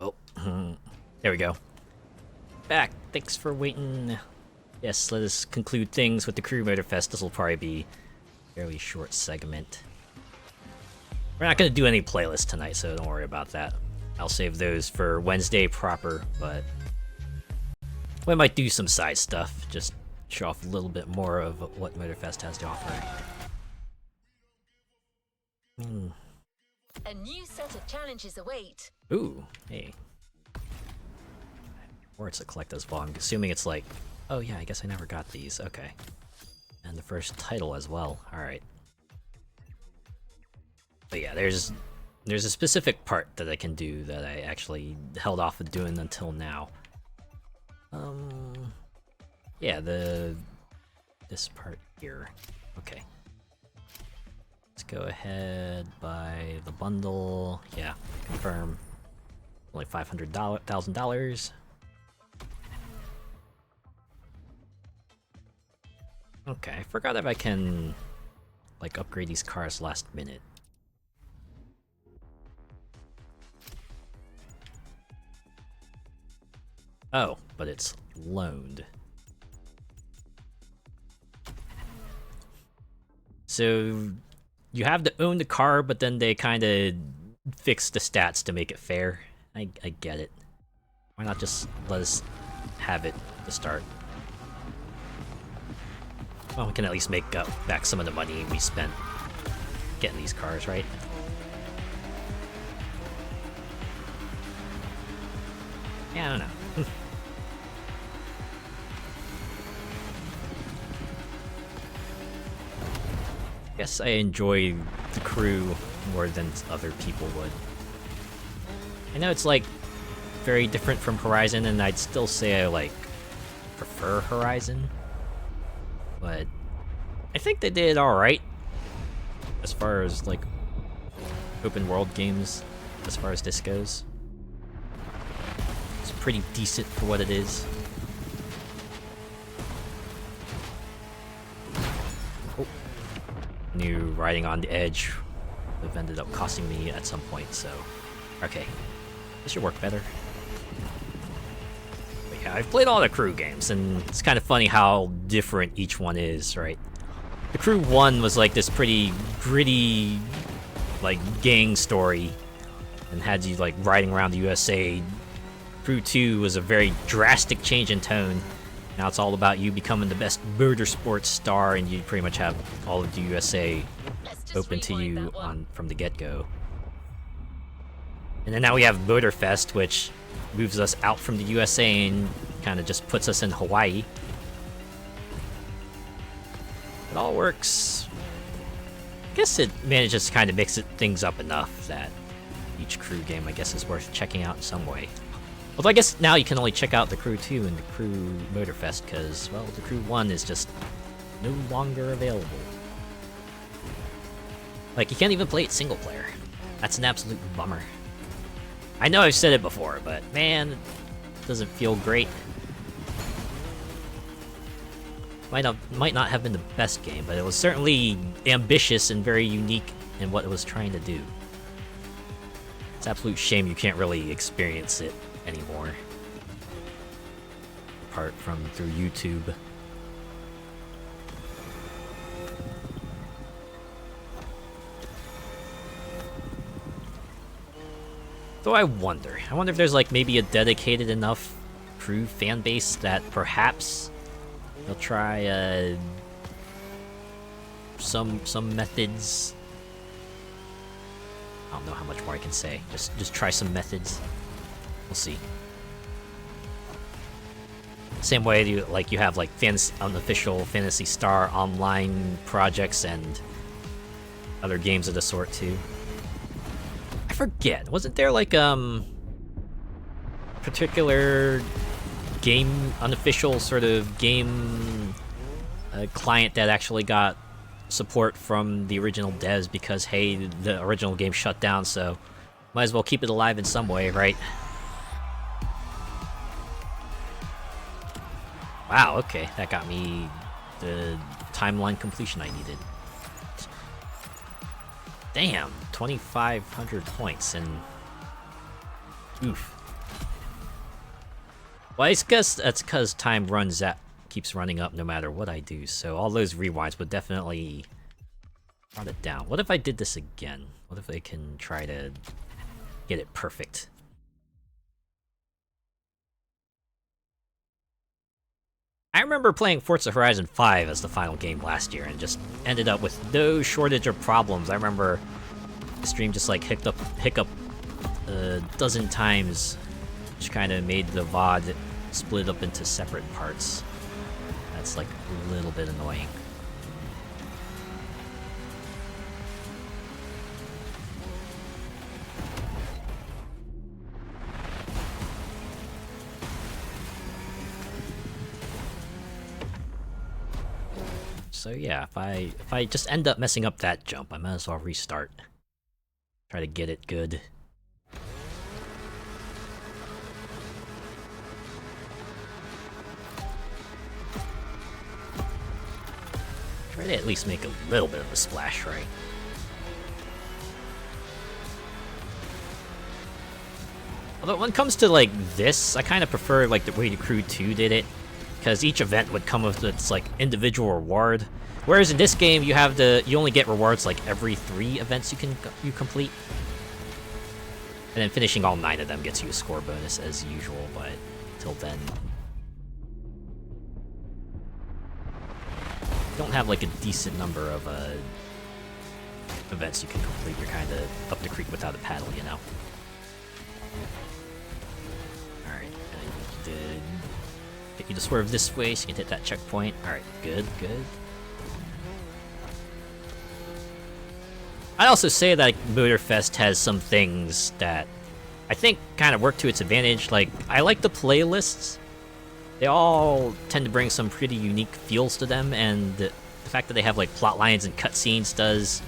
Oh, there we go. Back. Thanks for waiting. Yes, let us conclude things with the Crew Motorfest. This will probably be a fairly short segment. We're not going to do any playlists tonight, so don't worry about that. I'll save those for Wednesday proper, but we might do some side stuff. Just show off a little bit more of what Motorfest has to offer. A new set of challenges await. Ooh, hey. Or it's a collector's ball. I'm assuming it's like, oh yeah, I guess I never got these. Okay. And the first title as well. Alright. But yeah, there's a specific part that I can do that I actually held off of doing until now. Yeah, this part here. Okay. Let's go ahead, buy the bundle. Yeah, confirm. Only $500,000. Okay, I forgot if I can, like, upgrade these cars last minute. Oh, but it's loaned. So you have to own the car, but then they kind of fix the stats to make it fair. I get it. Why not just let us have it to start? Well, we can at least make back some of the money we spent getting these cars, right? Yeah, I don't know. Guess I enjoy the Crew more than other people would. I know it's like very different from Horizon, and I'd still say I like prefer Horizon, but I think they did alright as far as like open world games, as far as this goes. It's pretty decent for what it is. New riding on the edge would have ended up costing me at some point, so okay, this should work better. But yeah, I've played all the Crew games, and it's kind of funny how different each one is, right? The Crew 1 was like this pretty gritty, like, gang story, and had you like riding around the USA. Crew 2 was a very drastic change in tone. Now it's all about you becoming the best motorsports star, and you pretty much have all of the USA open to you from the get-go. And then now we have Motorfest, which moves us out from the USA and kind of just puts us in Hawaii. It all works. I guess it manages to kind of mix things up enough that each Crew game, I guess, is worth checking out in some way. Although I guess now you can only check out the Crew 2 and the Crew Motorfest because, well, the Crew 1 is just no longer available. Like, you can't even play it single player. That's an absolute bummer. I know I've said it before, but man, it doesn't feel great. Might not have been the best game, but it was certainly ambitious and very unique in what it was trying to do. It's an absolute shame you can't really experience it anymore, apart from through YouTube. Though I wonder if there's like maybe a dedicated enough Crew fan base that perhaps they'll try some methods. I don't know how much more I can say. Just try some methods. We'll see. Same way you have like unofficial Phantasy Star online projects and other games of the sort too. I forget. Wasn't there like particular game unofficial sort of game client that actually got support from the original devs because hey, the original game shut down, so might as well keep it alive in some way, right? Wow, okay, that got me the timeline completion I needed. Damn, 2,500 points, and oof. Well, I guess that's because time keeps running up no matter what I do, so all those rewinds would definitely run it down. What if I did this again? What if I can try to get it perfect? I remember playing Forza Horizon 5 as the final game last year and just ended up with no shortage of problems. I remember the stream just like hiccup a dozen times, which kind of made the VOD split up into separate parts. That's like a little bit annoying. So yeah, if I just end up messing up that jump, I might as well restart. Try to get it good. Try to at least make a little bit of a splash, right? Although when it comes to like this, I kind of prefer like the way the Crew 2 did it, because each event would come with its like individual reward. Whereas in this game, you only get rewards like every 3 events you complete, and then finishing all 9 of them gets you a score bonus as usual. But till then, you don't have like a decent number of events you can complete. You're kind of up the creek without a paddle, you know. All right, get you to swerve this way so you can hit that checkpoint. All right, good. I'd also say that Motorfest has some things that I think kind of work to its advantage. Like, I like the playlists. They all tend to bring some pretty unique feels to them, and the fact that they have like plot lines and cutscenes does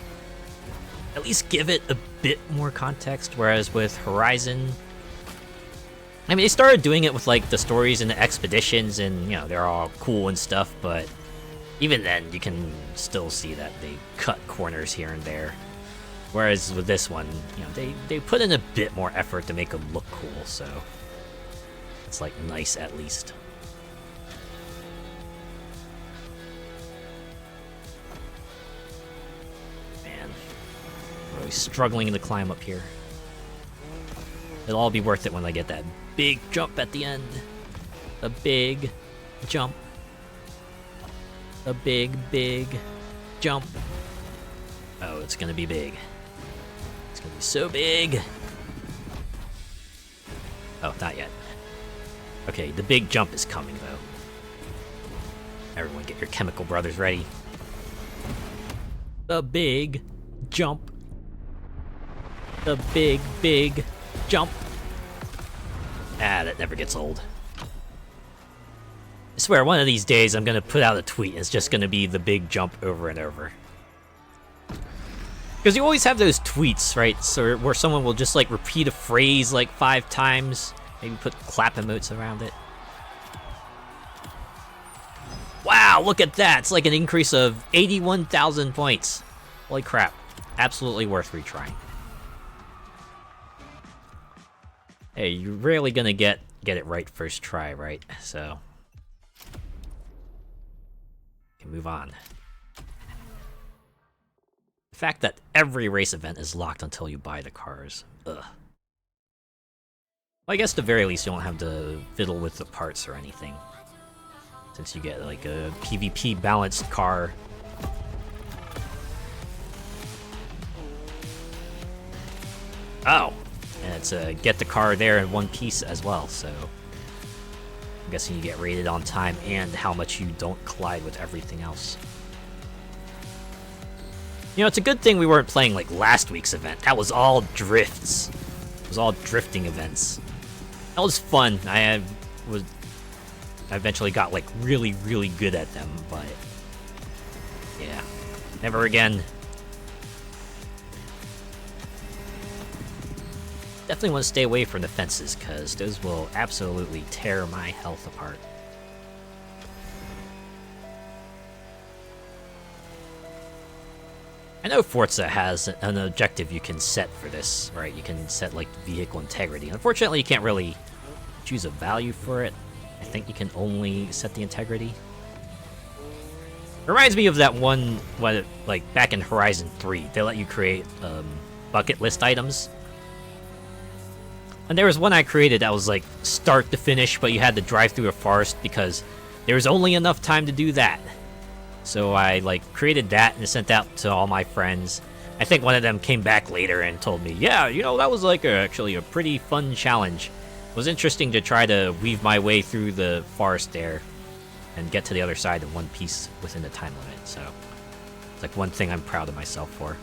at least give it a bit more context, whereas with Horizon, I mean, they started doing it with like the stories and the expeditions, and you know, they're all cool and stuff, but even then you can still see that they cut corners here and there. Whereas with this one, you know, they put in a bit more effort to make them look cool, so it's like nice at least. Man, really struggling to climb up here. It'll all be worth it when I get that big jump at the end. A big jump. A big jump. Oh, it's gonna be big. It's gonna be so big. Oh, not yet. Okay, the big jump is coming, though. Everyone get your chemical brothers ready. The big jump. The big jump. Ah, that never gets old. I swear, one of these days I'm gonna put out a tweet and it's just gonna be the big jump over and over. Because you always have those tweets, right? So where someone will just like repeat a phrase like 5 times, maybe put clap emotes around it. Wow, look at that! It's like an increase of 81,000 points. Holy crap. Absolutely worth retrying. Hey, you're rarely gonna get it right first try, right? So you can move on. The fact that every race event is locked until you buy the cars. Ugh. Well, I guess at the very least you don't have to fiddle with the parts or anything, since you get like a PvP balanced car. Oh, and it's get the car there in one piece as well, so I'm guessing you get rated on time and how much you don't collide with everything else. You know, it's a good thing we weren't playing like last week's event. That was all drifts. It was all drifting events. That was fun. I eventually got like really good at them, but yeah, never again. Definitely want to stay away from the fences, because those will absolutely tear my health apart. I know Forza has an objective you can set for this, right? You can set like vehicle integrity. Unfortunately, you can't really choose a value for it. I think you can only set the integrity. Reminds me of that one, like back in Horizon 3, they let you create bucket list items. And there was one I created that was like start to finish, but you had to drive through a forest because there was only enough time to do that. So I like created that and sent out to all my friends. I think one of them came back later and told me, yeah, you know, that was like actually a pretty fun challenge. It was interesting to try to weave my way through the forest there and get to the other side in one piece within the time limit. So it's like one thing I'm proud of myself for.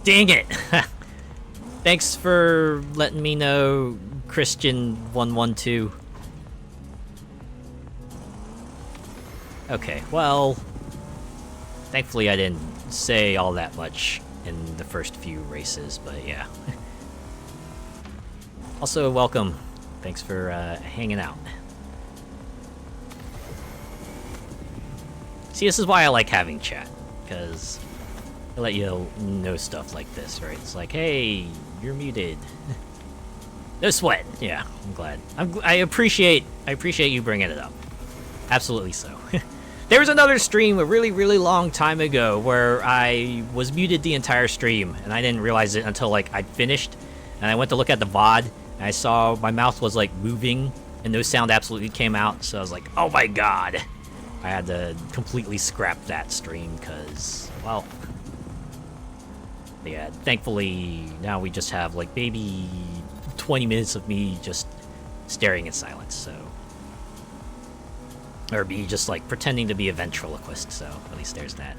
Dang it! Thanks for letting me know, Christian112. Okay, well, thankfully I didn't say all that much in the first few races, but yeah. Also, welcome. Thanks for hanging out. See, this is why I like having chat, because they let you know stuff like this, right? It's like, hey, you're muted. No sweat. Yeah, I'm glad. I appreciate you bringing it up. Absolutely so. There was another stream a really, really long time ago where I was muted the entire stream, and I didn't realize it until, like, I'd finished, and I went to look at the VOD, and I saw my mouth was, like, moving, and no sound absolutely came out, so I was like, oh my god! I had to completely scrap that stream, because, well... Yeah, thankfully, now we just have, like, maybe 20 minutes of me just staring in silence, so... Or be just, like, pretending to be a ventriloquist, so at least there's that.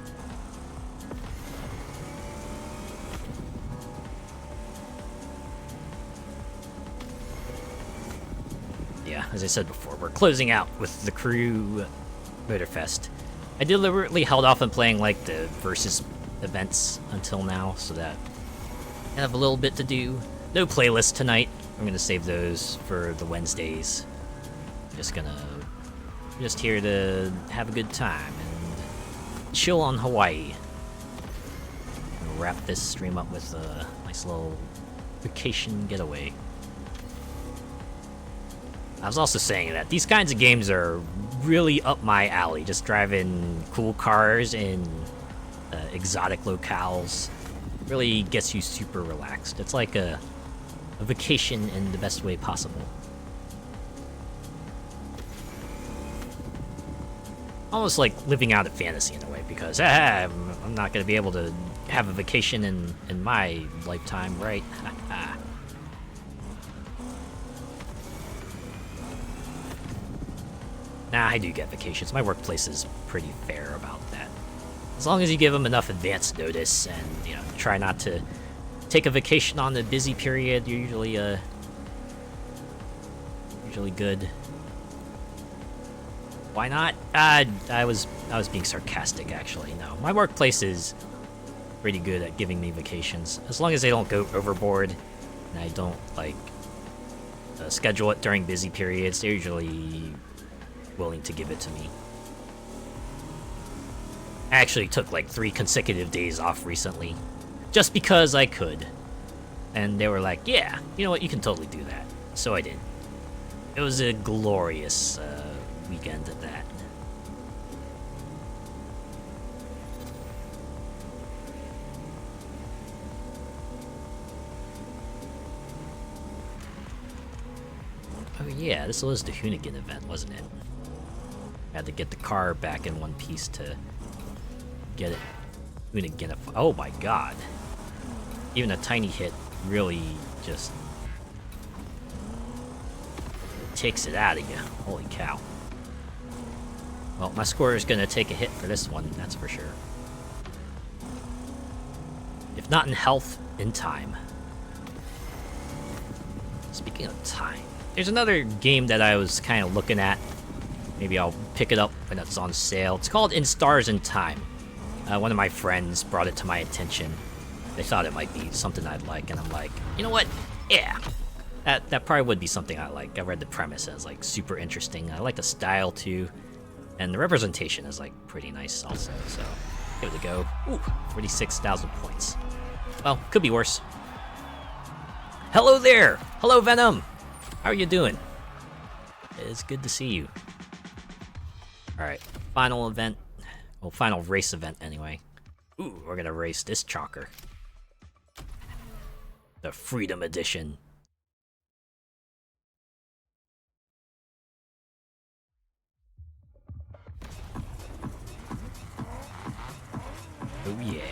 Yeah, as I said before, we're closing out with the Crew Motorfest. I deliberately held off on playing, like, the versus events until now, so that I have a little bit to do. No playlist tonight. I'm gonna save those for the Wednesdays. Just here to have a good time and chill on Hawaii. And wrap this stream up with a nice little vacation getaway. I was also saying that these kinds of games are really up my alley. Just driving cool cars in exotic locales really gets you super relaxed. It's like a vacation in the best way possible. Almost like living out a fantasy in a way, because I'm not going to be able to have a vacation in my lifetime, right? Nah, I do get vacations. My workplace is pretty fair about that. As long as you give them enough advance notice and, you know, try not to take a vacation on the busy period, you're usually good. Why not? I was being sarcastic, actually. No, my workplace is pretty good at giving me vacations, as long as they don't go overboard and I don't, like, schedule it during busy periods. They're usually willing to give it to me. I actually took, like, 3 consecutive days off recently, just because I could. And they were like, yeah, you know what, you can totally do that. So I did. It was a glorious weekend at that. Oh yeah, this was the Hoonigan event, wasn't it? Had to get the car back in one piece to get it Hoonigan. Oh my god. Even a tiny hit really just takes it out of you. Holy cow. Well, my score is going to take a hit for this one, that's for sure. If not in health, in time. Speaking of time, there's another game that I was kind of looking at. Maybe I'll pick it up when it's on sale. It's called In Stars in Time. One of my friends brought it to my attention. They thought it might be something I'd like, and I'm like, you know what? Yeah. That probably would be something I like. I read the premise as, like, super interesting. I like the style, too. And the representation is, like, pretty nice also, so give it a go. Ooh, 46,000 points. Well, could be worse. Hello there! Hello, Venom! How are you doing? It's good to see you. Alright, final event. Well, final race event, anyway. Ooh, we're gonna race this chalker. The Freedom Edition. Oh yeah.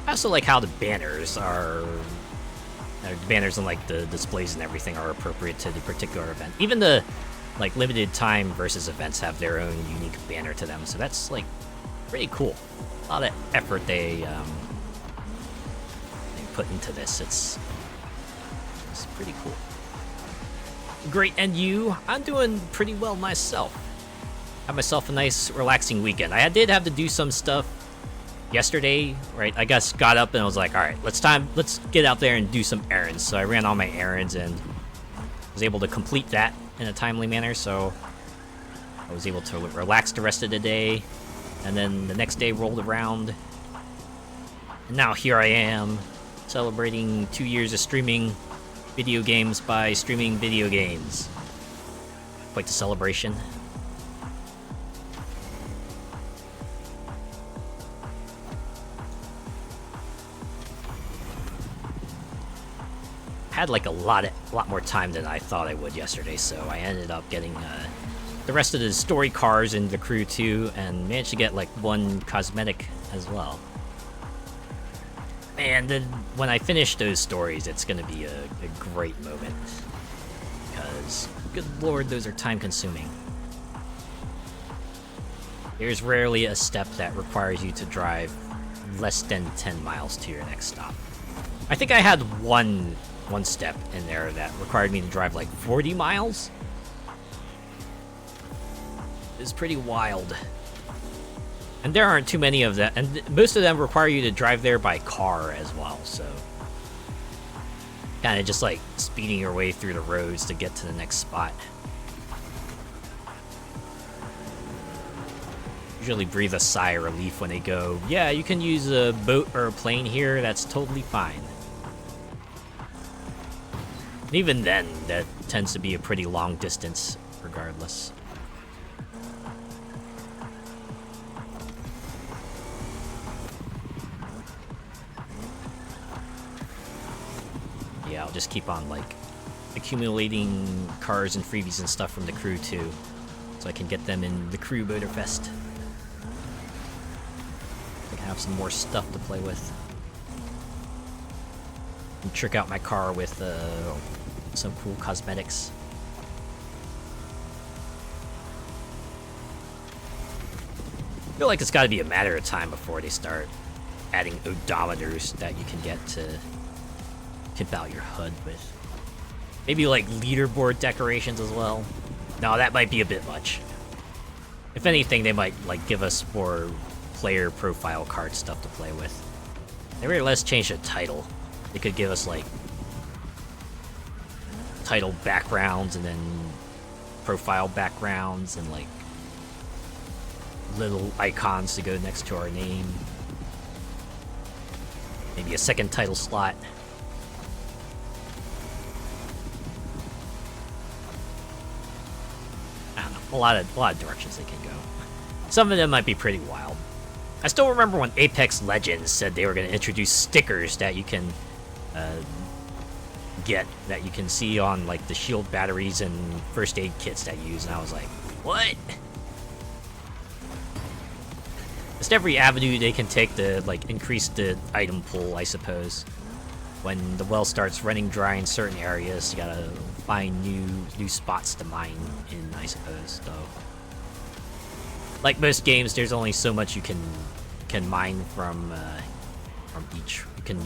I also like how the banners are Banners and like the displays and everything are appropriate to the particular event. Even the like limited time versus events have their own unique banner to them, so that's like pretty cool. A lot of effort they put into this. It's pretty cool. Great, and you? I'm doing pretty well myself. Had myself a nice, relaxing weekend. I did have to do some stuff yesterday, right? I guess got up and I was like, all right, let's get out there and do some errands. So I ran all my errands and was able to complete that in a timely manner. So I was able to relax the rest of the day, and then the next day rolled around, and now here I am celebrating 2 years of streaming video games by streaming video games. Quite the celebration. Had like a lot more time than I thought I would yesterday, so I ended up getting the rest of the story cars in the Crew 2 and managed to get like one cosmetic as well. Man, then when I finish those stories, it's gonna be a great moment, because good lord, those are time consuming. There's rarely a step that requires you to drive less than 10 miles to your next stop. I think I had one step in there that required me to drive like 40 miles. It's pretty wild. And there aren't too many of them, and most of them require you to drive there by car as well, so kind of just like speeding your way through the roads to get to the next spot. Usually breathe a sigh of relief when they go, yeah, you can use a boat or a plane here, that's totally fine. And even then, that tends to be a pretty long distance regardless. Yeah, I'll just keep on like accumulating cars and freebies and stuff from the Crew too, so I can get them in the Crew Motorfest. I can have some more stuff to play with. And trick out my car with some cool cosmetics. I feel like it's got to be a matter of time before they start adding odometers that you can get to tip out your HUD with. Maybe like leaderboard decorations as well. No, that might be a bit much. If anything, they might like give us more player profile card stuff to play with. Maybe let's change the title. They could give us like title backgrounds and then profile backgrounds and like little icons to go next to our name. Maybe a second title slot. I don't know. A lot of directions they can go. Some of them might be pretty wild. I still remember when Apex Legends said they were going to introduce stickers that you can get, that you can see on like the shield batteries and first aid kits that you use, and I was like, what? Just every avenue they can take to like increase the item pool, I suppose. When the well starts running dry in certain areas, you gotta find new spots to mine in, I suppose. So, like most games, there's only so much you can mine from each. You can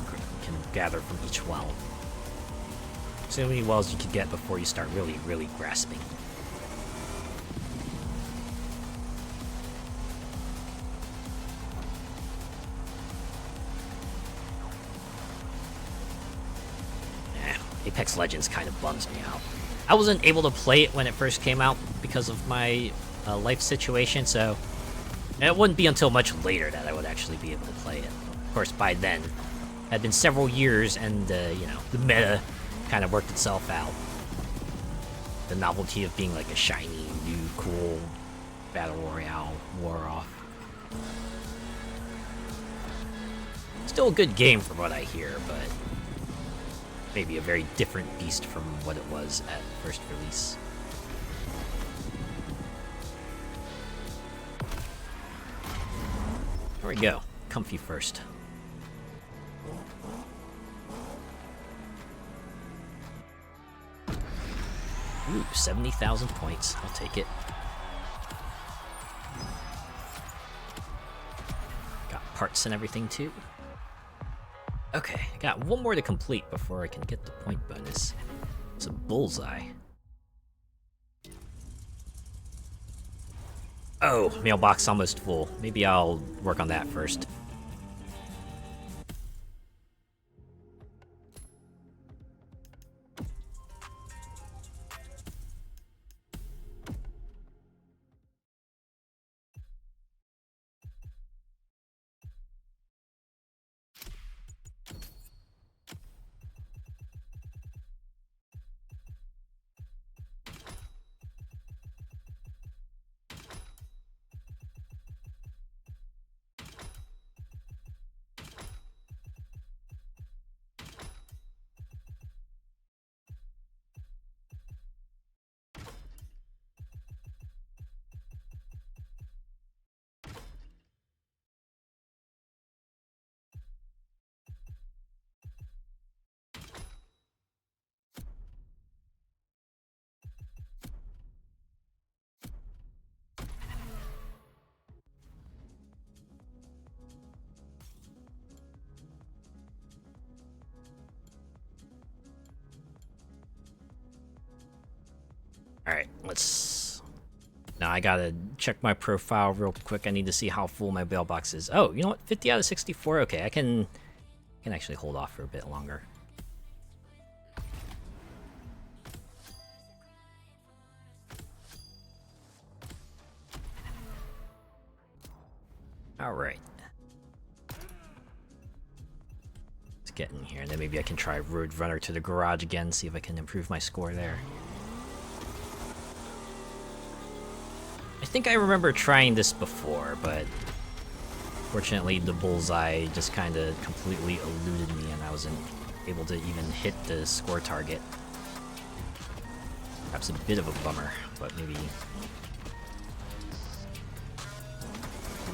gather from each well. So many wells you can get before you start really grasping. Apex Legends kind of bums me out. I wasn't able to play it when it first came out because of my life situation, so it wouldn't be until much later that I would actually be able to play it. Of course, by then, it had been several years, and you know, the meta kind of worked itself out. The novelty of being like a shiny, new, cool battle royale wore off. Still a good game from what I hear, but maybe a very different beast from what it was at first release. There we go. Comfy first. Ooh, 70,000 points. I'll take it. Got parts and everything too. Okay, I got one more to complete before I can get the point bonus. It's a bullseye. Oh, mailbox almost full. Maybe I'll work on that first. Alright, let's... Now I gotta check my profile real quick. I need to see how full my mailbox is. Oh, you know what? 50 out of 64? Okay, I can actually hold off for a bit longer. Alright. Let's get in here, and then maybe I can try Road Runner to the garage again, see if I can improve my score there. I think I remember trying this before, but fortunately the bullseye just kind of completely eluded me and I wasn't able to even hit the score target. Perhaps a bit of a bummer, but maybe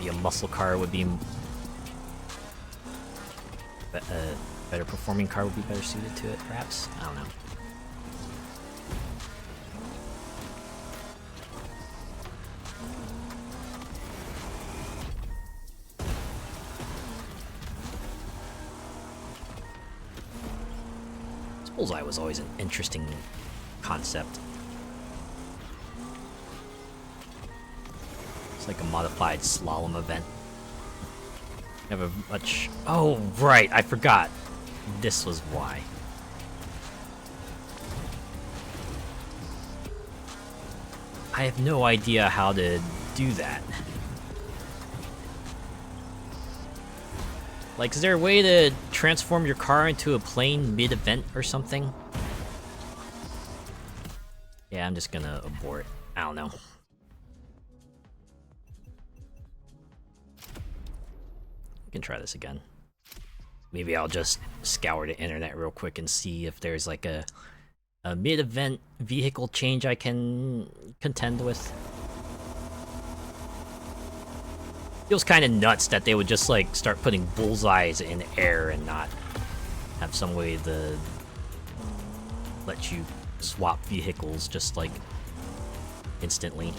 a muscle car would be... a better performing car would be better suited to it, perhaps? I don't know. Bullseye was always an interesting concept. It's like a modified slalom event. Never much... Oh, right, I forgot. This was why. I have no idea how to do that. Like, is there a way to transform your car into a plane mid-event or something? Yeah, I'm just gonna abort. I don't know. We can try this again. Maybe I'll just scour the internet real quick and see if there's like a mid-event vehicle change I can contend with. Feels kind of nuts that they would just like start putting bullseyes in air and not have some way to let you swap vehicles just like instantly.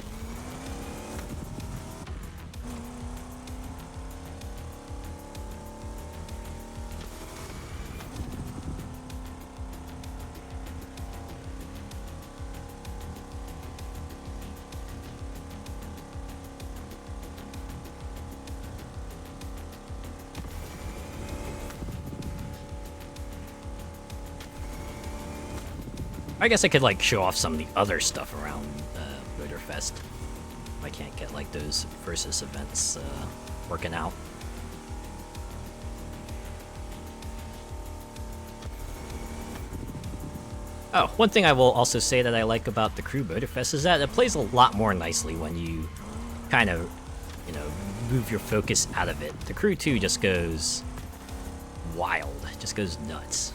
I guess I could like show off some of the other stuff around Motorfest. I can't get like those versus events working out. Oh, one thing I will also say that I like about the Crew Motorfest is that it plays a lot more nicely when you kind of, you know, move your focus out of it. The Crew 2 just goes wild, just goes nuts.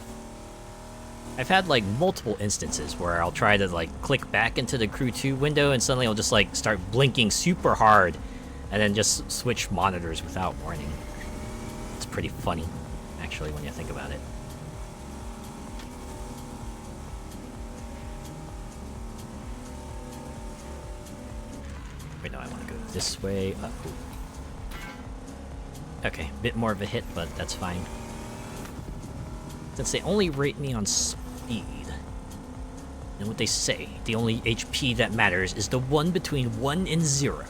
I've had like multiple instances where I'll try to like click back into the Crew 2 window and suddenly I'll just like start blinking super hard and then just switch monitors without warning. It's pretty funny, actually, when you think about it. Wait, no, I want to go this way. Okay, bit more of a hit, but that's fine. Since they only rate me on speed. And what they say, the only HP that matters is the one between 1 and 0.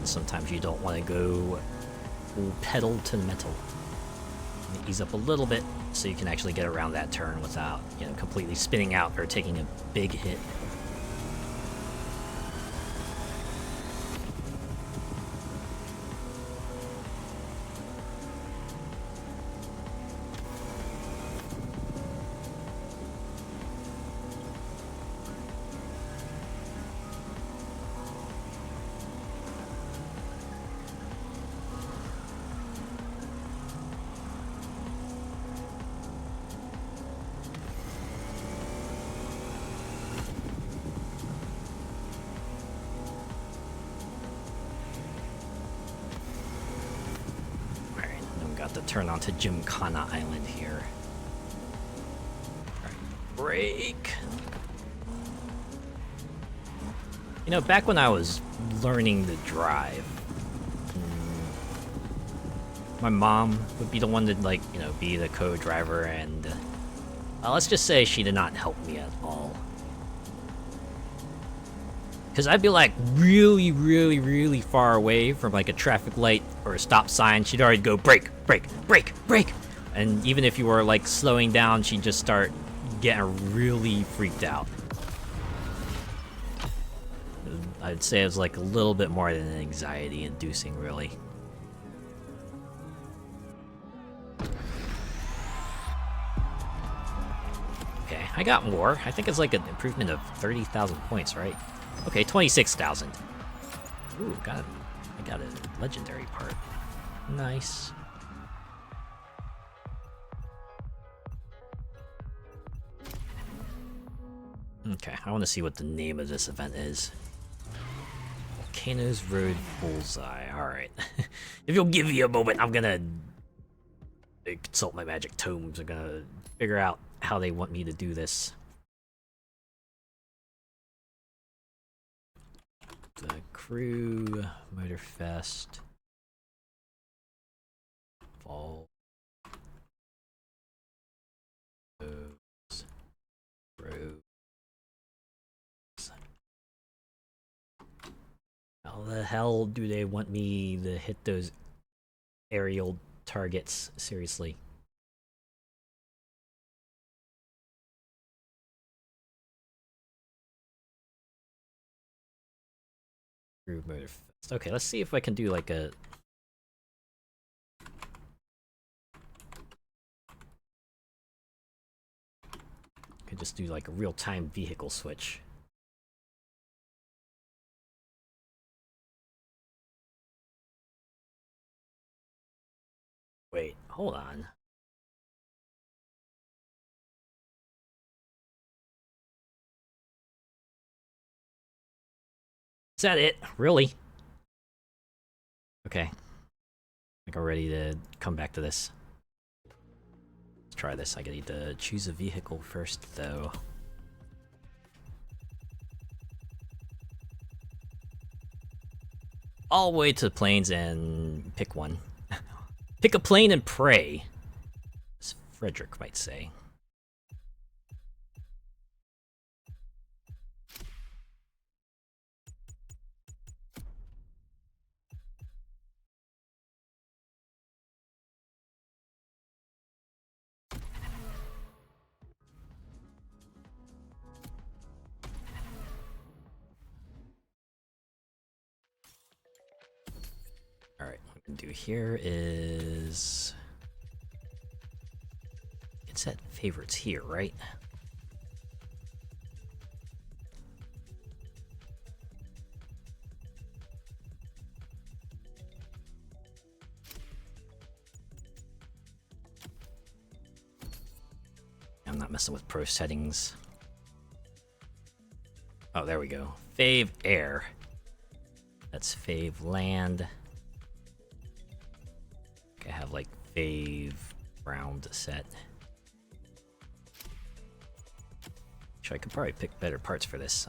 Sometimes you don't want to go pedal to the metal. Ease up a little bit so you can actually get around that turn without, you know, completely spinning out or taking a big hit. To turn onto Gymkhana Island here. Alright, brake. You know, back when I was learning to drive, my mom would be the one to, like, you know, be the co-driver, and let's just say she did not help me at all. Because I'd be like really, really, really far away from like a traffic light or a stop sign. She'd already go brake, brake, brake, brake. And even if you were like slowing down, she'd just start getting really freaked out. I'd say it was like a little bit more than anxiety inducing, really. Okay, I got more. I think it's like an improvement of 30,000 points, right? Okay, 26,000. Ooh, I got a legendary part. Nice. Okay, I want to see what the name of this event is. Volcanoes Road Bullseye. Alright. If you'll give me a moment, I'm gonna consult my magic tomes. I'm gonna figure out how they want me to do this. The Crew Motorfest Fall Roads. How the hell do they want me to hit those aerial targets? Seriously. Crew Motorfest. Okay, let's see if I can do like a... Could just do like a real-time vehicle switch. Wait, hold on. Is that it? Really? Okay. I think I'm ready to come back to this. Let's try this. I need to choose a vehicle first, though. All the way to the plains and pick one. Pick a plane and pray, as Frederick might say. Alright, what we can do here is... set favorites here, right? I'm not messing with pro settings. Oh, there we go. Fave air. That's fave land. I have like fave round set. Actually, I could probably pick better parts for this.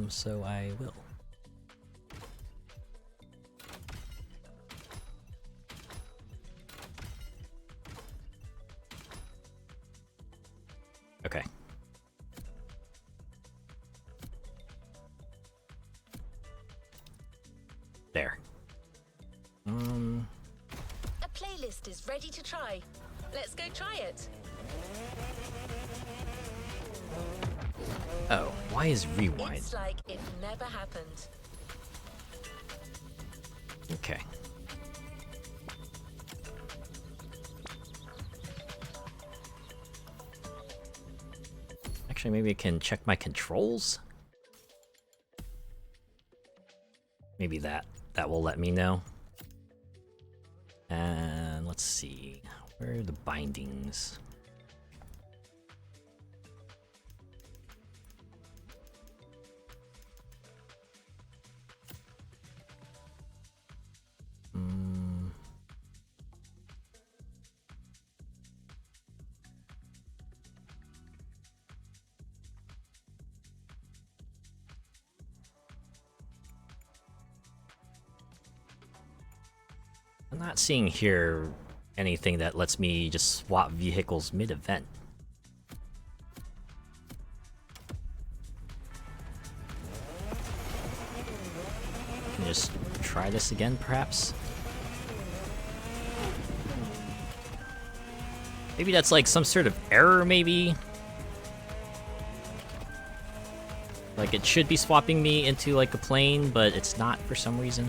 So I will. Okay. There. A playlist is ready to try. Let's go try it. Oh, why is rewind? It's like it never happened. Okay. Actually, maybe I can check my controls? Maybe that will let me know. And let's see. Where are the bindings? I'm not seeing here anything that lets me just swap vehicles mid-event. Can just try this again, perhaps? Maybe that's like some sort of error, maybe? Like it should be swapping me into like a plane, but it's not for some reason.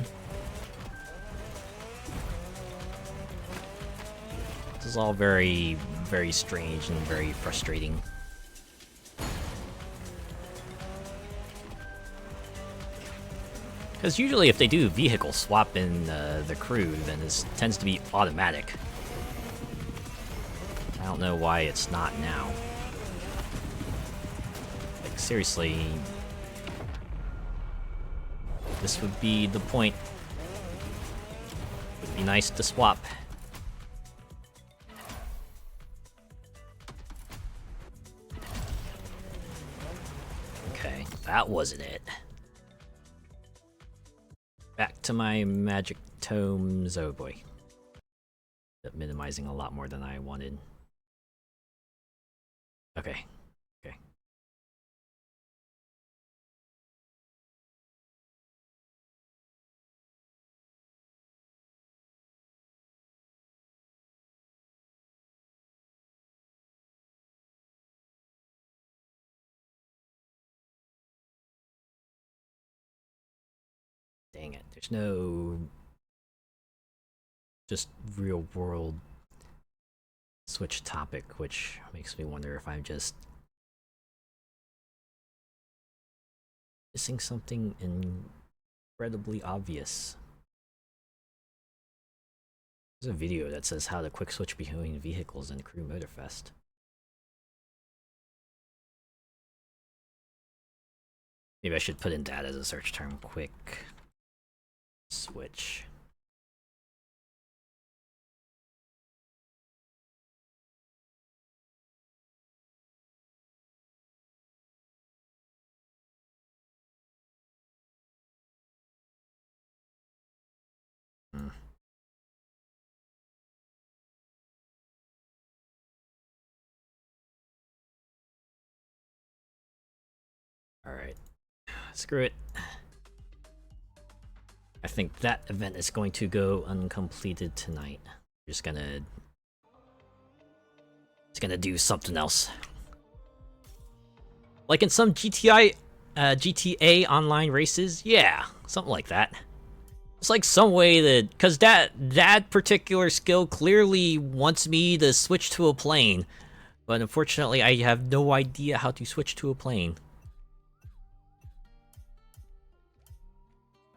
This is all very, very strange and very frustrating. Because usually if they do vehicle swap in the crew, then this tends to be automatic. I don't know why it's not now. Like, seriously. This would be the point. It would be nice to swap. Okay, that wasn't it. Back to my magic tomes. Oh boy. Minimizing a lot more than I wanted. Okay. Okay. Dang it. There's no just real world switch topic, which makes me wonder if I'm just missing something incredibly obvious. There's a video that says how to quick switch between vehicles in Crew Motorfest. Maybe I should put in that as a search term. Quick switch. Alright. Screw it. I think that event is going to go uncompleted tonight. It's gonna do something else. Like in some GTA online races? Yeah, something like that. It's like some way that, because that particular skill clearly wants me to switch to a plane. But unfortunately, I have no idea how to switch to a plane.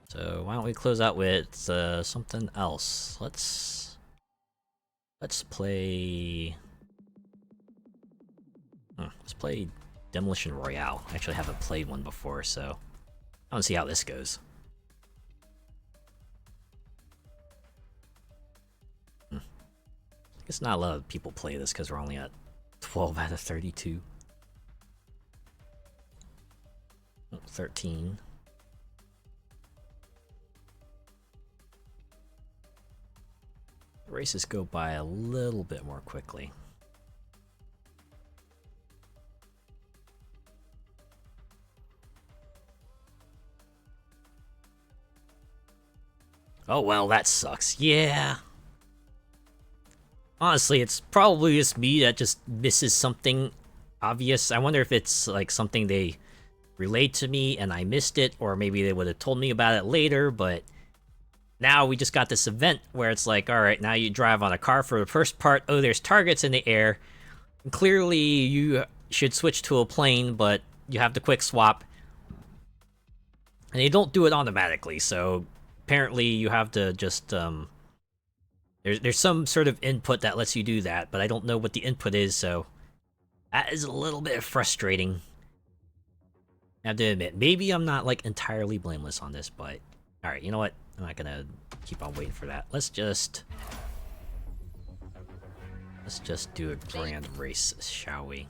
So why don't we close out with something else? Let's play. Let's play Demolition Royale. I actually haven't played one before, so I want to see how this goes. I guess not a lot of people play this because we're only at 12 out of 32. 13. The races go by a little bit more quickly. Oh well, that sucks. Yeah. Honestly, it's probably just me that just misses something obvious. I wonder if it's like something they relayed to me and I missed it, or maybe they would have told me about it later, but now we just got this event where it's like, alright, now you drive on a car for the first part. Oh, there's targets in the air. And clearly, you should switch to a plane, but you have the quick swap. And they don't do it automatically, so apparently you have to just, there's some sort of input that lets you do that, but I don't know what the input is, so that is a little bit frustrating. I have to admit, maybe I'm not, like, entirely blameless on this, but alright, you know what? I'm not gonna keep on waiting for that. Let's just do a grand race, shall we?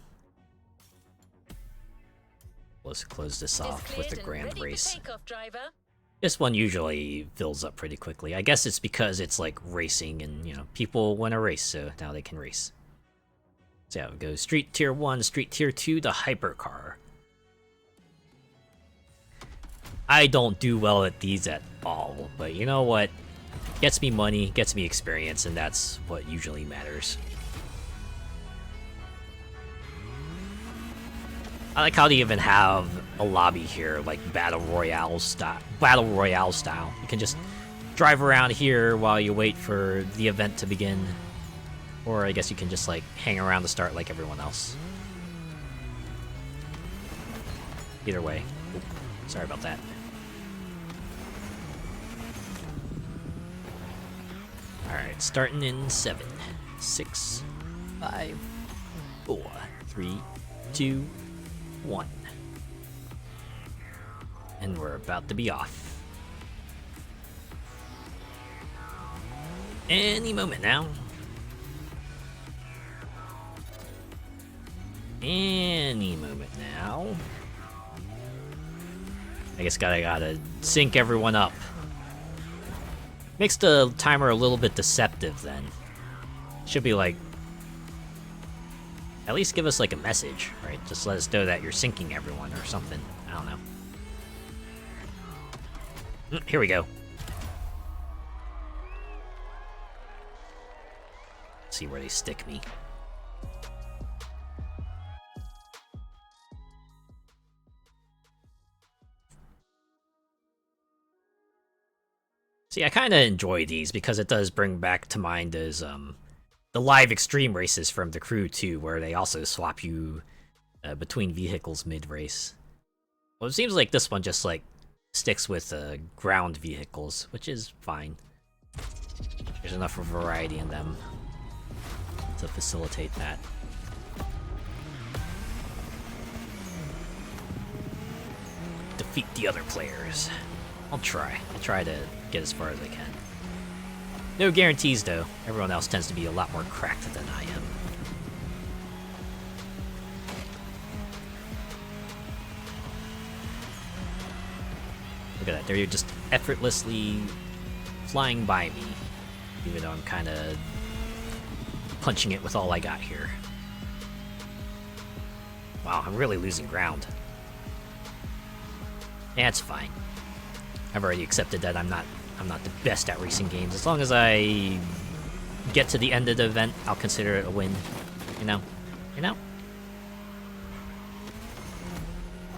Let's close this off with the grand race. This one usually fills up pretty quickly. I guess it's because it's like racing and, you know, people want to race, so now they can race. So yeah, it goes Street Tier 1, Street Tier 2, the Hypercar. I don't do well at these at all, but you know what? Gets me money, gets me experience, and that's what usually matters. I like how they even have a lobby here, like Battle Royale style. You can just drive around here while you wait for the event to begin. Or I guess you can just like hang around to start like everyone else. Either way. Oop, sorry about that. Alright, starting in 7, 6, 5, 4, 3, 2, 1. And we're about to be off. Any moment now. Any moment now. I guess gotta sync everyone up. Makes the timer a little bit deceptive then. Should be like, at least give us like a message, right? Just let us know that you're syncing everyone or something. I don't know. Here we go. Let's see where they stick me. See, I kind of enjoy these because it does bring back to mind those, the live extreme races from the Crew 2, where they also swap you between vehicles mid-race. Well, it seems like this one just, like, sticks with ground vehicles, which is fine. There's enough variety in them to facilitate that. Defeat the other players. I'll try to get as far as I can. No guarantees, though. Everyone else tends to be a lot more cracked than I am. Look at that. They're just effortlessly flying by me, even though I'm kind of punching it with all I got here. Wow, I'm really losing ground. Yeah, it's fine. I've already accepted that I'm not the best at racing games. As long as I get to the end of the event, I'll consider it a win. You know?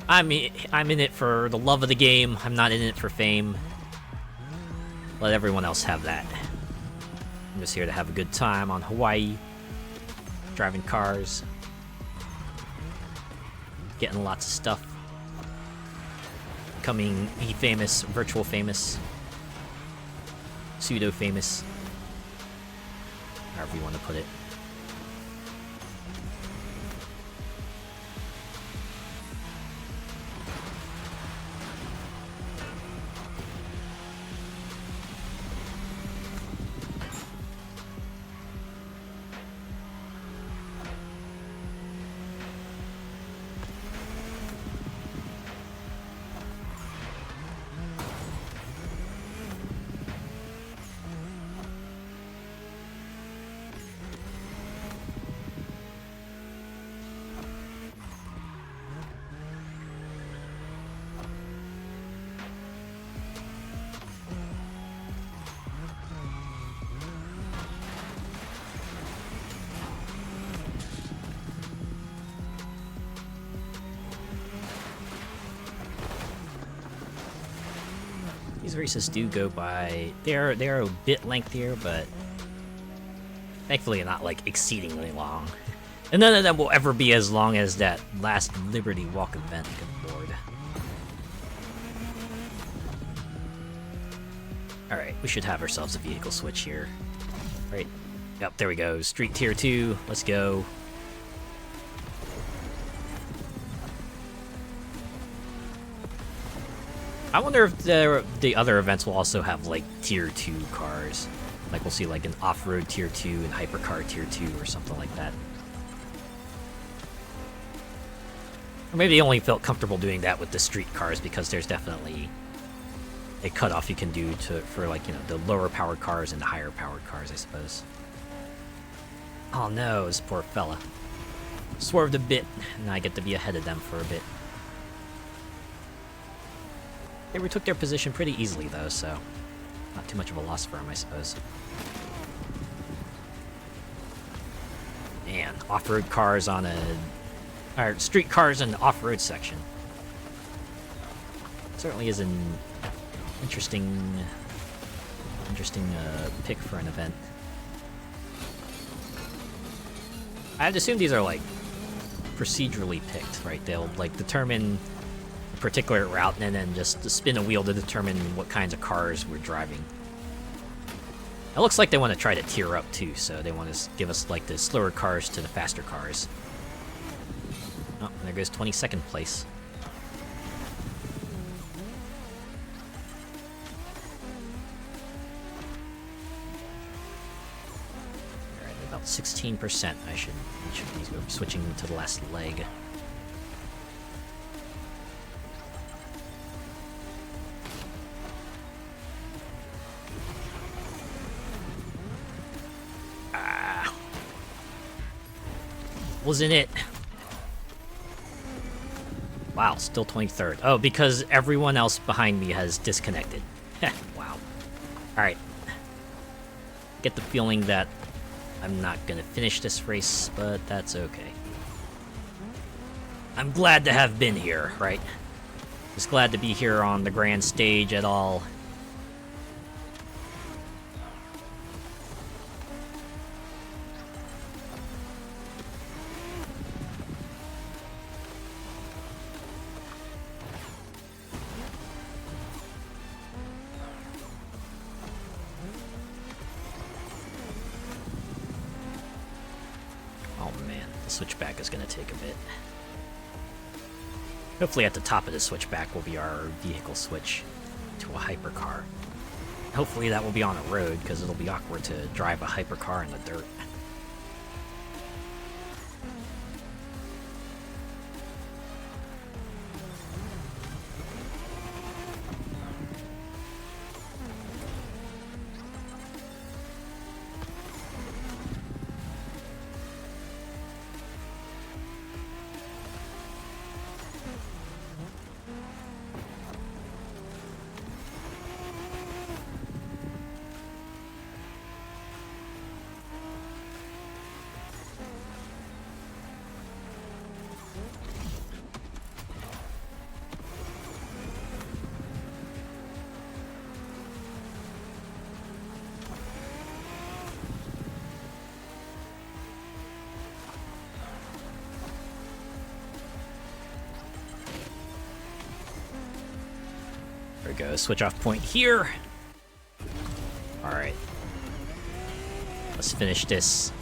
I'm in it for the love of the game. I'm not in it for fame. Let everyone else have that. I'm just here to have a good time on Hawaii. Driving cars. getting lots of stuff. Becoming e-famous, virtual famous, pseudo-famous, however you want to put it. These races do go by, they're a bit lengthier, but thankfully not like exceedingly long. And none of them will ever be as long as that last Liberty Walk event, good lord. Alright, we should have ourselves a vehicle switch here. Right, yep, there we go, Street Tier 2, let's go. I wonder if the other events will also have, like, Tier 2 cars. Like, we'll see, like, an off-road Tier 2 and hypercar Tier 2 or something like that. Or maybe they only felt comfortable doing that with the street cars because there's definitely a cutoff you can do for, like, you know, the lower-powered cars and the higher-powered cars, I suppose. Oh no, this poor fella. Swerved a bit, and I get to be ahead of them for a bit. They retook their position pretty easily, though, so not too much of a loss for them, I suppose. Man, off-road cars on or street cars in the off-road section. Certainly is an interesting pick for an event. I'd assume these are, like, procedurally picked, right? They'll, like, determine particular route and then just spin a wheel to determine what kinds of cars we're driving. It looks like they want to try to tier up too, so they want to give us like the slower cars to the faster cars. Oh, there goes 22nd place. Alright, about 16%. I should be switching to the last leg. Wasn't it? Wow, still 23rd. Oh, because everyone else behind me has disconnected. Wow. Alright. Get the feeling that I'm not gonna finish this race, but that's okay. I'm glad to have been here, right? Just glad to be here on the grand stage at all. Switchback is going to take a bit. Hopefully at the top of the switchback will be our vehicle switch to a hypercar. Hopefully that will be on a road, because it'll be awkward to drive a hypercar in the dirt. go. Switch off point here. Alright. Let's finish this.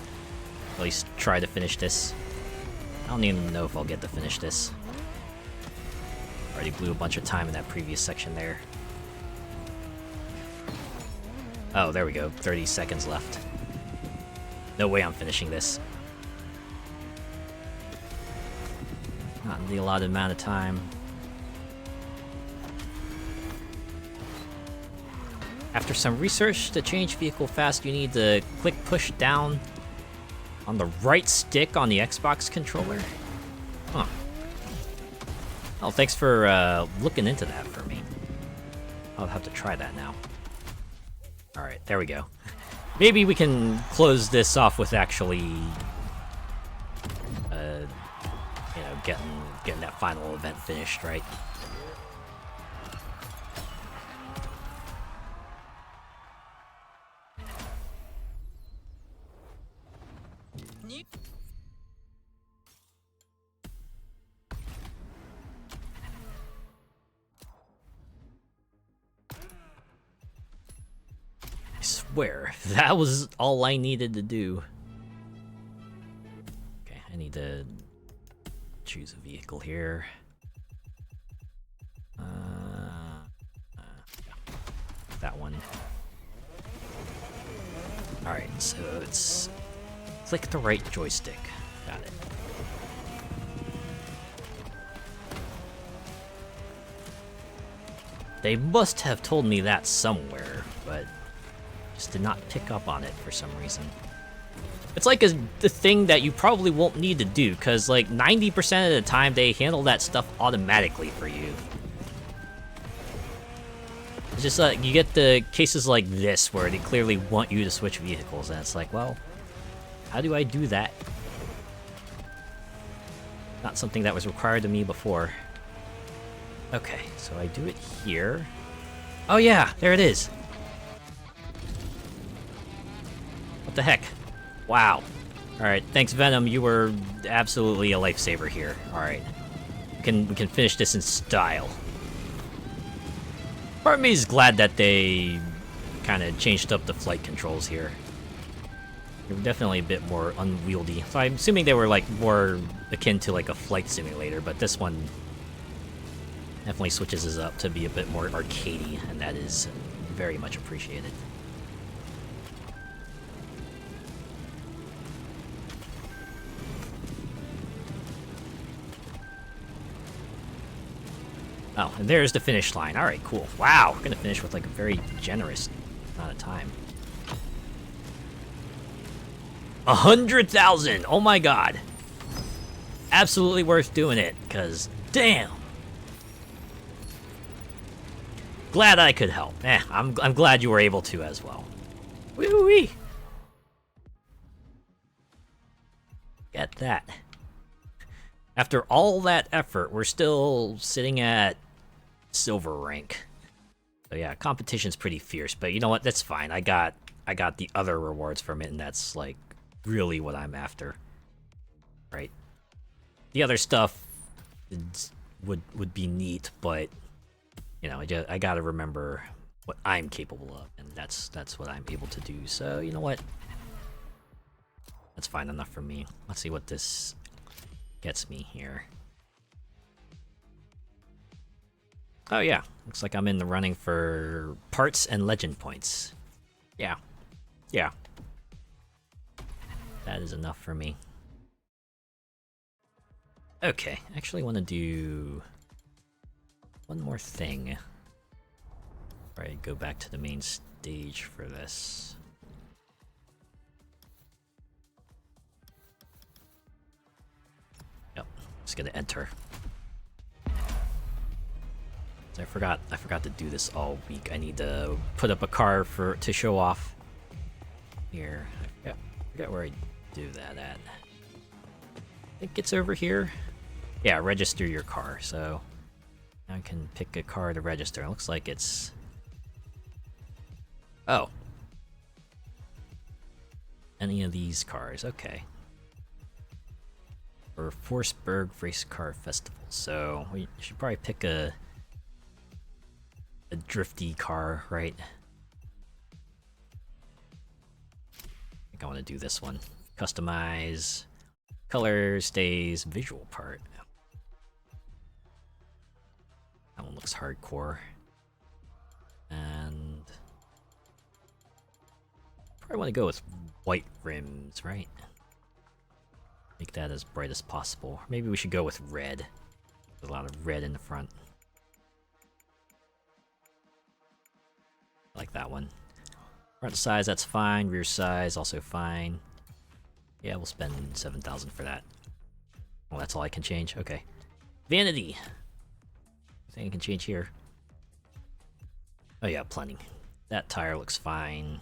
At least try to finish this. I don't even know if I'll get to finish this. Already blew a bunch of time in that previous section there. Oh, there we go. 30 seconds left. No way I'm finishing this. Not in the allotted amount of time. After some research to change vehicle fast, you need to click push down on the right stick on the Xbox controller? Huh. Oh, thanks for looking into that for me. I'll have to try that now. Alright, there we go. Maybe we can close this off with actually, you know, getting that final event finished, right? I swear, that was all I needed to do. Okay, I need to choose a vehicle here. That one. Alright, so it's click the right joystick. Got it. They must have told me that somewhere, but just did not pick up on it for some reason. It's like the thing that you probably won't need to do, because like 90% of the time they handle that stuff automatically for you. It's just like you get the cases like this where they clearly want you to switch vehicles, and it's like, well, how do I do that? Not something that was required of me before. Okay, so I do it here. Oh yeah, there it is. What the heck? Wow. Alright, thanks Venom, you were absolutely a lifesaver here. Alright. We can finish this in style. Part of me is glad that they kind of changed up the flight controls here. They were definitely a bit more unwieldy. So I'm assuming they were like more akin to like a flight simulator, but this one definitely switches us up to be a bit more arcadey, and that is very much appreciated. Oh, and there's the finish line. Alright, cool. Wow, we're gonna finish with like a very generous amount of time. 100,000! Oh my god. Absolutely worth doing it, because damn. Glad I could help. I'm glad you were able to as well. Woo-wee! Get that. After all that effort, we're still sitting at silver rank. So yeah, competition's pretty fierce, but you know what? That's fine. I got the other rewards from it, and that's like really what I'm after. Right? The other stuff would be neat, but you know, I gotta remember what I'm capable of, and that's what I'm able to do. So you know what? That's fine enough for me. Let's see what this gets me here. Oh yeah, looks like I'm in the running for parts and legend points. Yeah. Yeah. That is enough for me. Okay, I actually want to do one more thing. Right, go back to the main stage for this. Yep, just gonna enter. I forgot to do this all week. I need to put up a car to show off here. I forget where I do that at. I think it's over here. Yeah, register your car. So I can pick a car to register. It looks like it's... Oh. Any of these cars. Okay. For Forsberg Race Car Festival. So we should probably pick a... a drifty car, right? I think I want to do this one. Customize, color stays, visual part. That one looks hardcore. And probably want to go with white rims, right? Make that as bright as possible. Maybe we should go with red. There's a lot of red in the front. I like that one. Front size, that's fine. Rear size, also fine. Yeah, we'll spend 7,000 for that. Oh, that's all I can change? Okay. Vanity! Anything I can change here? Oh yeah, plenty. That tire looks fine.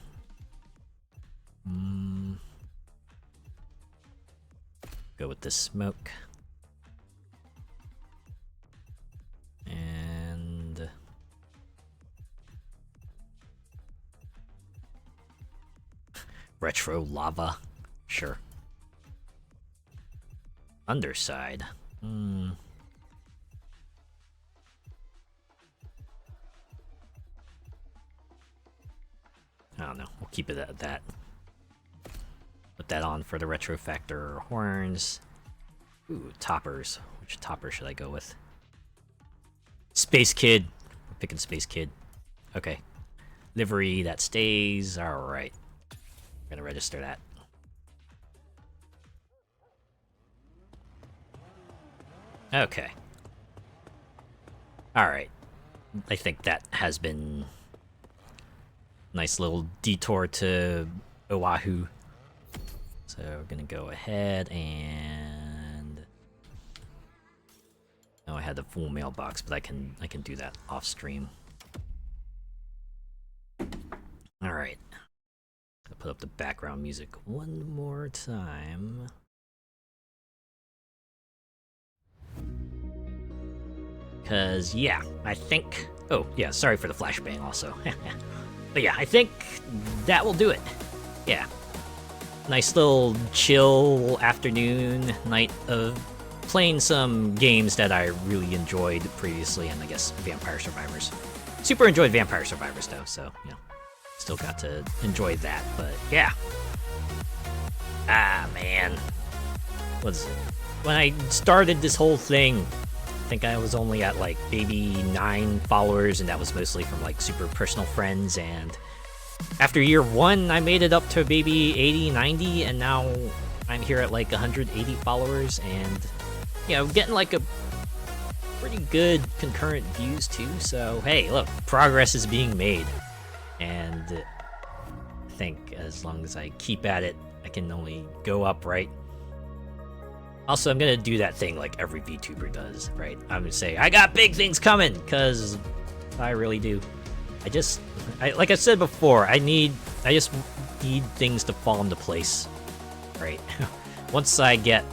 Go with this smoke. And retro lava. Sure. Underside. I don't know. We'll keep it at that. Put that on for the retro factor. Horns. Ooh, toppers. Which topper should I go with? Space Kid. We're picking Space Kid. Okay. Livery, that stays. Alright. I'm gonna register that. Okay. Alright. I think that has been nice little detour to Oahu. So we're gonna go ahead and oh, I had the full mailbox, but I can do that off stream. All right, I'll put up the background music one more time. Cause yeah, I think. Oh yeah, sorry for the flashbang also. But yeah, I think that will do it. Yeah. Nice little chill afternoon, night of playing some games that I really enjoyed previously, and I guess Vampire Survivors. Super enjoyed Vampire Survivors though, so, you know, still got to enjoy that, but yeah. Ah, man. What is it? When I started this whole thing, I think I was only at like maybe 9 followers, and that was mostly from like super personal friends, and after year 1 I made it up to maybe 80, 90, and now I'm here at like 180 followers, and you know, getting like a pretty good concurrent views too, so hey, look, progress is being made, and I think as long as I keep at it, I can only go up, right? Also, I'm gonna do that thing like every VTuber does, right? I'm gonna say, I got big things coming, because I really do. Like I said before, I just need things to fall into place, right? Once I get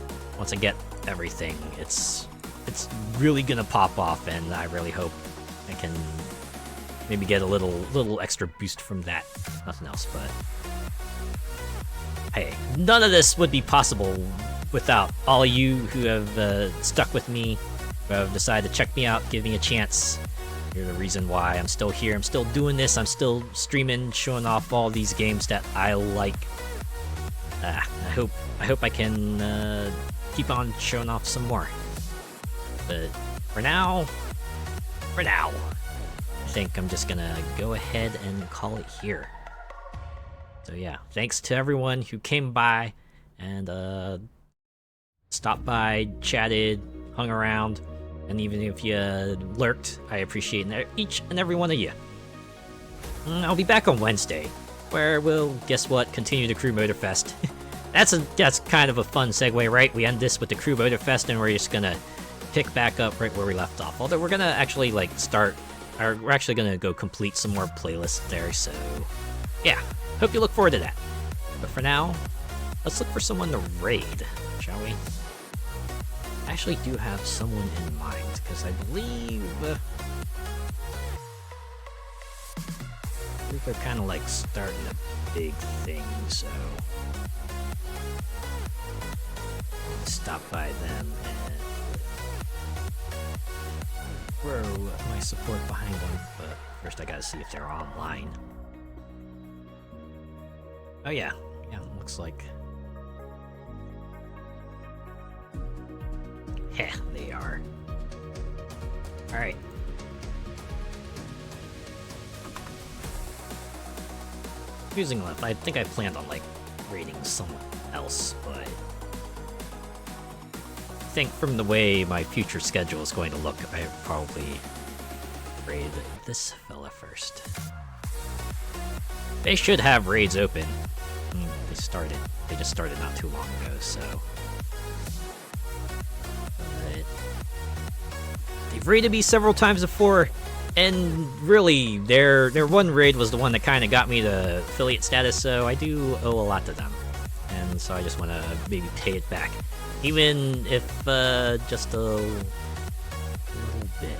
everything, it's really gonna pop off, and I really hope I can maybe get a little extra boost from that. Nothing else, but hey, none of this would be possible without all of you who have stuck with me, who have decided to check me out, give me a chance. You're the reason why I'm still here. I'm still doing this. I'm still streaming, showing off all these games that I like. I hope I can keep on showing off some more. But for now, I think I'm just gonna go ahead and call it here. So yeah, thanks to everyone who came by and stopped by, chatted, hung around, and even if you lurked, I appreciate each and every one of you. I'll be back on Wednesday, where we'll, guess what, continue the Crew Motorfest. That's kind of a fun segue, right? We end this with the Crew Motorfest, and we're just gonna pick back up right where we left off. Although we're gonna actually like we're actually gonna go complete some more playlists there, so yeah, hope you look forward to that. But for now, let's look for someone to raid, shall we? I actually do have someone in mind, because I believe they're kind of like starting a big thing, so I'll stop by them and throw my support behind them, but first I gotta see if they're online. Oh yeah, looks like... Heh, they are. Alright. Using left, I think I planned on, like, raiding someone else, but... I think from the way my future schedule is going to look, I probably raid this fella first. They should have raids open. They just started not too long ago, so... But... They've raided me several times before, and really, their one raid was the one that kind of got me the affiliate status, so I do owe a lot to them. And so I just want to maybe pay it back. Even if, just a little bit.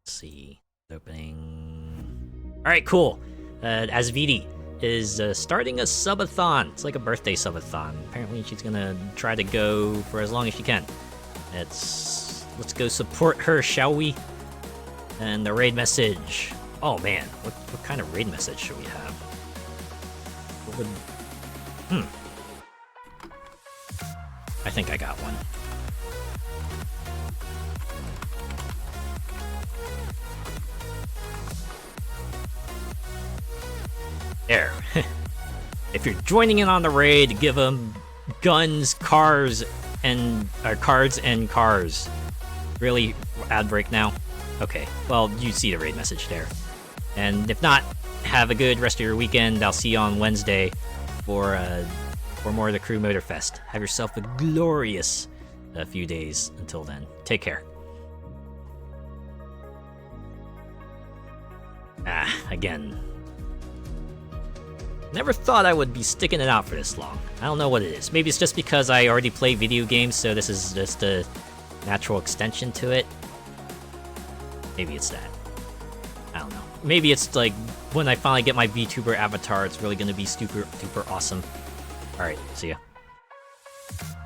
Let's see. Opening... Alright, cool. As VD is starting a subathon. It's like a birthday subathon. Apparently she's gonna try to go for as long as she can. Let's go support her, shall we? And the raid message. Oh man, what kind of raid message should we have? What would... I think I got one. There. If you're joining in on the raid, give them guns, cars, and cards and cars. Really? Ad break now? Okay, well, you see the raid message there. And if not, have a good rest of your weekend. I'll see you on Wednesday for more of the Crew Motorfest. Have yourself a glorious few days until then. Take care. Again. Never thought I would be sticking it out for this long. I don't know what it is. Maybe it's just because I already play video games, so this is just a natural extension to it. Maybe it's that. I don't know. Maybe it's like when I finally get my VTuber avatar, it's really gonna be super awesome. Alright, see ya.